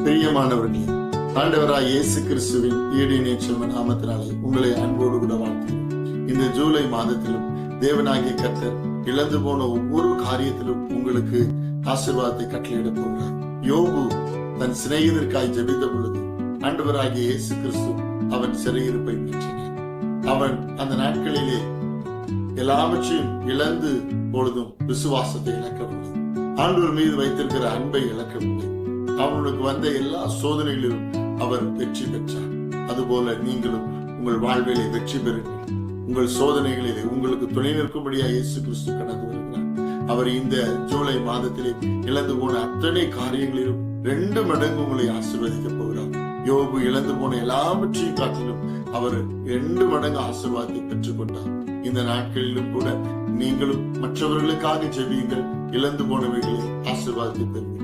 பிரியமானவர்களே, ஆண்டவராய் இயேசு கிறிஸ்துவின் ஈடு இணைச்ச நாமத்தினாலே உங்களை அன்போடு கூட வாழ்த்துகிறேன். இந்த ஜூலை மாதத்திலும் தேவனாகிய கர்த்தர் இழந்து போன ஒவ்வொரு காரியத்திலும் உங்களுக்கு ஆசீர்வாதத்தை கட்டளையிட போகிறார். யோபு தன் சிநேகிதருக்காய் ஜெபித்த பொழுது ஆண்டவராகிய இயேசு கிறிஸ்து அவன் சிறையிருப்பை மீட்டினார். அவன் அந்த நாட்களிலே எல்லாவற்றையும் இழந்து பொழுதும் விசுவாசத்தை இழக்கவில்லை. ஆண்டவர் மீது வைத்திருக்கிற அன்பை இழக்கவில்லை. அவனுக்கு வந்த எல்லா சோதனைகளிலும் அவர் வெற்றி பெற்றார். அதுபோல நீங்களும் உங்கள் வாழ்விலே வெற்றி பெறுங்கள். உங்கள் சோதனைகளிலே உங்களுக்கு துணை நிற்கும்படியாக இயேசு கிறிஸ்து கடந்து வருகிறார். அவர் இந்த ஜூலை மாதத்திலே இழந்து போன அத்தனை காரியங்களிலும் 2 மடங்கு உங்களை ஆசீர்வதிக்க போகிறார். யோபு இழந்து போன எல்லாவற்றையும் காட்டிலும் அவர் 2 மடங்கு ஆசீர்வாதத்தை பெற்றுக் கொண்டார். இந்த நாட்களிலும் கூட நீங்களும் மற்றவர்களுக்காக ஜெபியுங்கள். இழந்து போனவைகளை ஆசீர்வாதத்தை பெறுங்கள்.